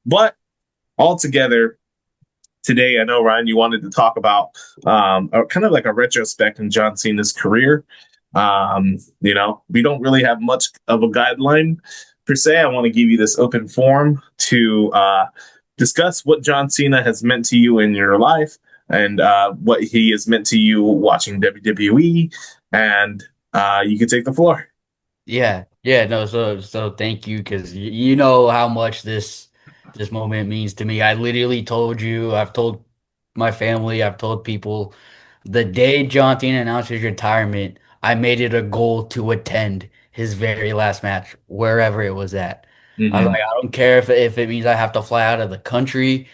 But altogether, today, I know, Ryan, you wanted to talk about kind of like a retrospect in John Cena's career. We don't really have much of a guideline per se. I want to give you this open forum to discuss what John Cena has meant to you in your life and what he has meant to you watching WWE. And you can take the floor. Yeah, yeah, no, so thank you because you know how much this moment means to me. I literally told you, I've told my family, I've told people the day John Cena announced his retirement, I made it a goal to attend his very last match, wherever it was at. I was Mm-hmm. like, I don't care if it means I have to fly out of the country.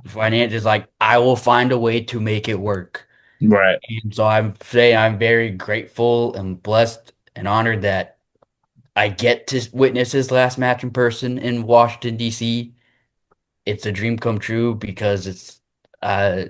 Finance is like, I will find a way to make it work. Right. And so I'm saying I'm very grateful and blessed and honored that I get to witness his last match in person in Washington, D.C. It's a dream come true uh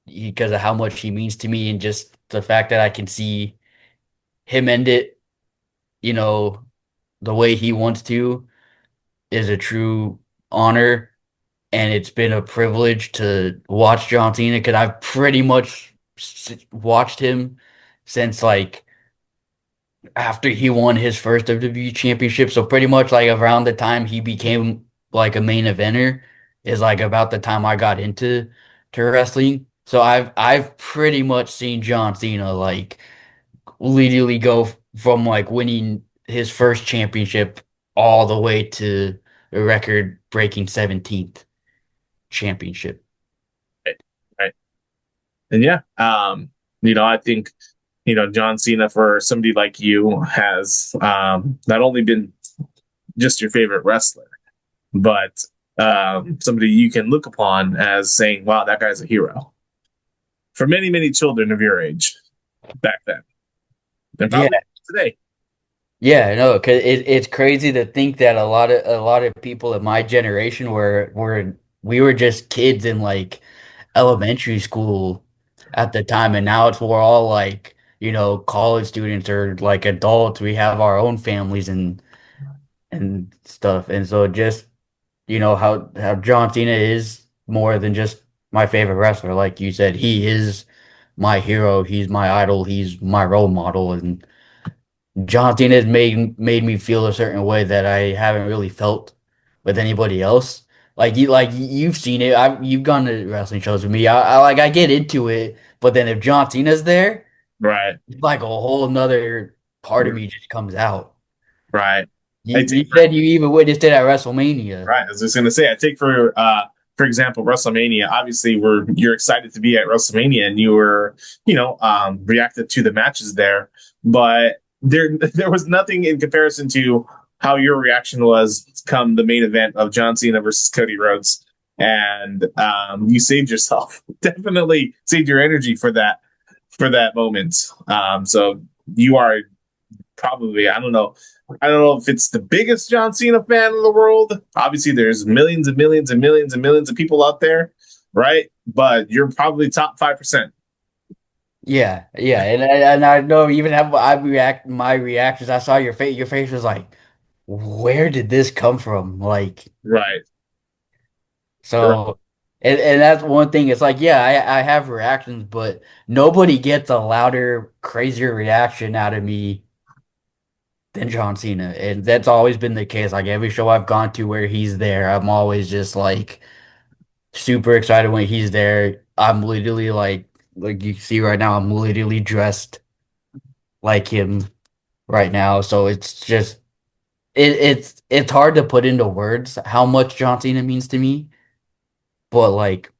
because of how much he means to me and just the fact that I can see him end it, you know, the way he wants to is a true honor. And it's been a privilege to watch John Cena because I've pretty much watched him since like after he won his first WWE championship. So pretty much like around the time he became like a main eventer is like about the time I got into wrestling. So I've pretty much seen John Cena like literally go from like winning his first championship all the way to the record breaking 17th championship. Right. Right. And yeah, I think John Cena for somebody like you has not only been just your favorite wrestler, but somebody you can look upon as saying, "Wow, that guy's a hero." For many, many children of your age back then, and Yeah, probably today. yeah, no, because it's crazy to think that a lot of people in my generation were we were just kids in like elementary school at the time, and now we're all like college students or like adults. We have our own families and stuff, and so just how John Cena is more than just my favorite wrestler. Like you said, he is my hero. He's my idol. He's my role model, and John Cena has made me feel a certain way that I haven't really felt with anybody else. You've seen it. You've gone to wrestling shows with me. I get into it, but then if John Cena's there, Right. it's like a whole nother part of me just comes out. Right. I You take for said you even witnessed it at WrestleMania. right. I was just gonna say, I take for example, WrestleMania. Obviously, you're excited to be at WrestleMania, and you were, reacted to the matches there. But there was nothing in comparison to how your reaction was come the main event of John Cena versus Cody Rhodes, and you saved yourself. Definitely saved your energy for that moment. So you are probably I don't know if it's the biggest John Cena fan in the world. Obviously, there's millions and millions and millions and millions of people out there, right? But you're probably top 5%. Yeah, yeah, and I know even have I react my reactions. I saw your face. Your face was like, "Where did this come from?" Like, Right. Right. so, and that's one thing. It's like, yeah, I have reactions, but nobody gets a louder, crazier reaction out of me than John Cena, and that's always been the case. Like every show I've gone to where he's there, I'm always just like super excited when he's there. I'm literally like you see right now, I'm literally dressed like him right now. So it's just it's hard to put into words how much John Cena means to me, but like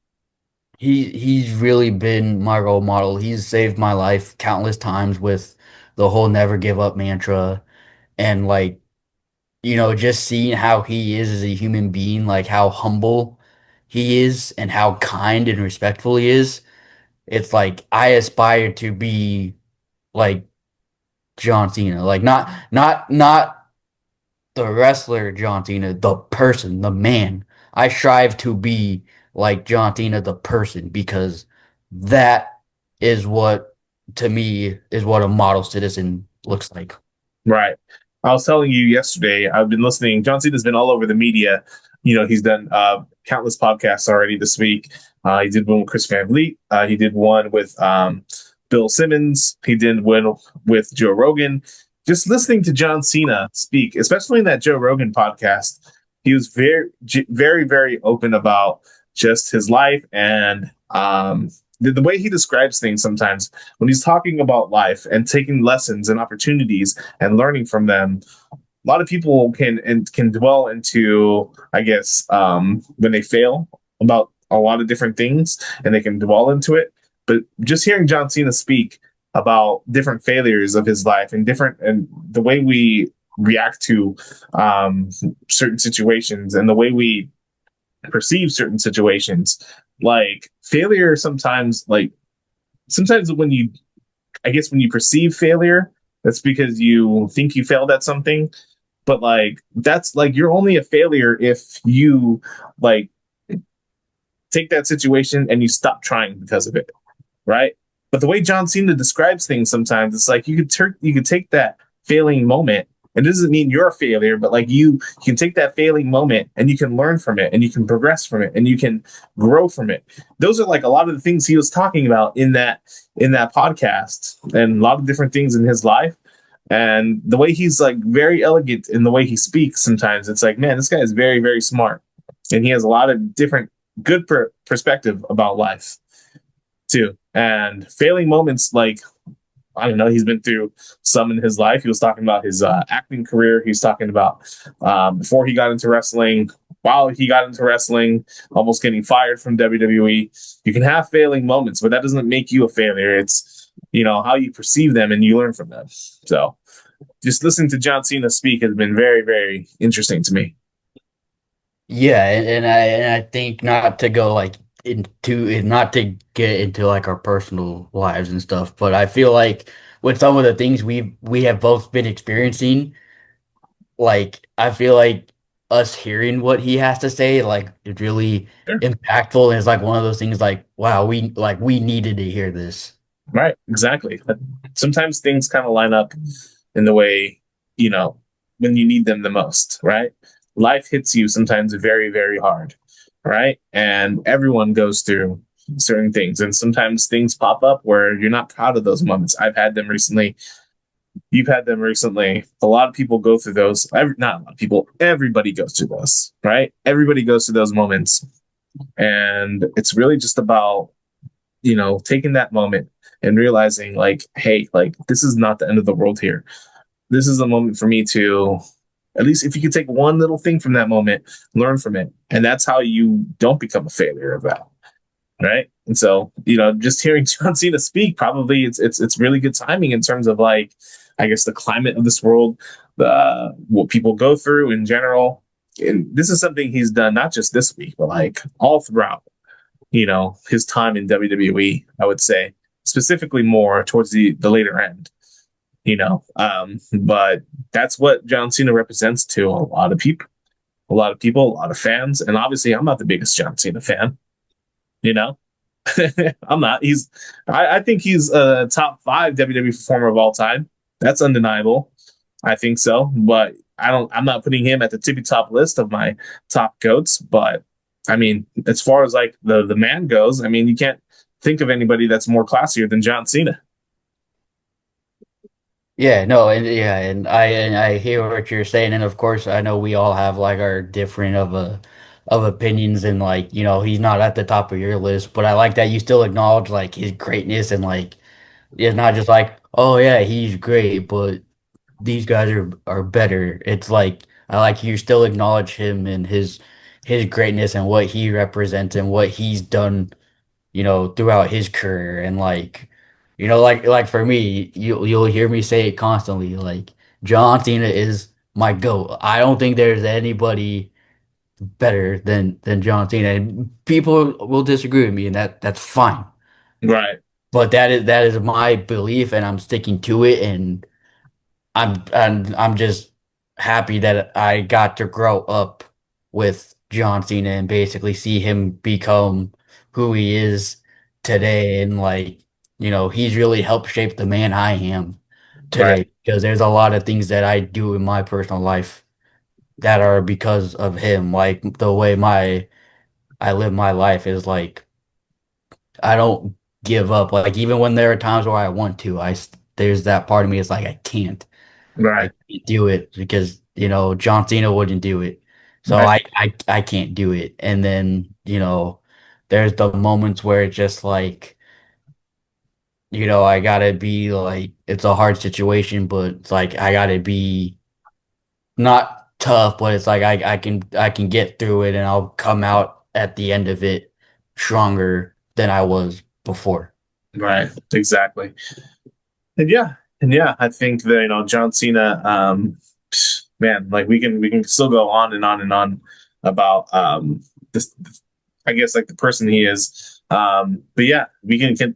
he's really been my role model. He's saved my life countless times with the whole never give up mantra and like just seeing how he is as a human being, like how humble he is and how kind and respectful he is. It's like I aspire to be like John Cena, like not the wrestler John Cena, the person, the man. I strive to be like John Cena, the person, because that is what, to me, is what a model citizen looks like. Right. I was telling you yesterday, I've been listening. John Cena's been all over the media, he's done countless podcasts already this week. He did one with Chris Van Vliet. He did one with Bill Simmons. He did one with Joe Rogan. Just listening to John Cena speak, especially in that Joe Rogan podcast, he was very, very open about just his life and the way he describes things sometimes when he's talking about life and taking lessons and opportunities and learning from them. A lot of people can dwell into, I guess, when they fail about a lot of different things, and they can dwell into it. But just hearing John Cena speak about different failures of his life and the way we react to um, certain situations and the way we perceive certain situations, like failure sometimes, sometimes when you, I guess, when you perceive failure, that's because you think you failed at something, but like that's like you're only a failure if you like take that situation and you stop trying because of it, right? But the way John Cena describes things sometimes, it's like you could take that failing moment. It doesn't mean you're a failure, but like you can take that failing moment and you can learn from it and you can progress from it and you can grow from it. Those are like a lot of the things he was talking about in that podcast and a lot of different things in his life. And the way he's like very elegant in the way he speaks, sometimes it's like, man, this guy is very, very smart. And he has a lot of different good perspective about life too. And failing moments, like, I don't know, he's been through some in his life. He was talking about his acting career. He's talking about before he got into wrestling, while he got into wrestling, almost getting fired from WWE. You can have failing moments, but that doesn't make you a failure. It's, how you perceive them and you learn from them. So just listening to John Cena speak has been very, very interesting to me. Yeah, and I think not to go like into not to get into like our personal lives and stuff, but I feel like with some of the things we have both been experiencing, like I feel like us hearing what he has to say, like it's really Sure. impactful, and it's like one of those things like, wow, we needed to hear this. Right, exactly. But sometimes things kind of line up in the way, you know, when you need them the most, right? Life hits you sometimes very, very hard, right? And everyone goes through certain things. And sometimes things pop up where you're not proud of those moments. I've had them recently. You've had them recently. A lot of people go through those. Not a lot of people, everybody goes through those, right? Everybody goes through those moments. And it's really just about taking that moment and realizing like, hey, like this is not the end of the world here. This is a moment for me to, at least if you could take one little thing from that moment, learn from it. And that's how you don't become a failure of that. Right. And so, just hearing John Cena speak, probably it's really good timing in terms of like, I guess the climate of this world, what people go through in general. And this is something he's done not just this week, but like all throughout his time in WWE, I would say, specifically more towards the later end, but that's what John Cena represents to a lot of people, a lot of fans. And obviously I'm not the biggest John Cena fan, you know. I'm not. I think he's a top 5 WWE performer of all time. That's undeniable. I think so, but I'm not putting him at the tippy top list of my top goats. But I mean, as far as like the man goes, I mean, you can't think of anybody that's more classier than John Cena. Yeah, no, and I hear what you're saying, and of course I know we all have like our different of opinions, and like he's not at the top of your list, but I like that you still acknowledge like his greatness, and like it's not just like, oh yeah, he's great, but these guys are better. It's like I like you still acknowledge him and his greatness and what he represents and what he's done, throughout his career. And like, like for me, you'll hear me say it constantly, like John Cena is my GOAT. I don't think there's anybody better than John Cena. And people will disagree with me, and that's fine. Right, But that is my belief, and I'm sticking to it. And I'm just happy that I got to grow up with John Cena and basically see him become who he is today. And like, he's really helped shape the man I am right. today because there's a lot of things that I do in my personal life. that are because of him. Like the way I live my life is like I don't give up. Like even when there are times where I want to, there's that part of me is like I Right. can't do it because John Cena wouldn't do it, so Right. I can't do it. And then there's the moments where it's just like I gotta be like it's a hard situation, but it's like I gotta be not tough, but it's like I can get through it and I'll come out at the end of it stronger than I was before. Right. Exactly. And yeah, I think that John Cena, man, like we can still go on and on and on about this. I guess like the person he is. But yeah, we can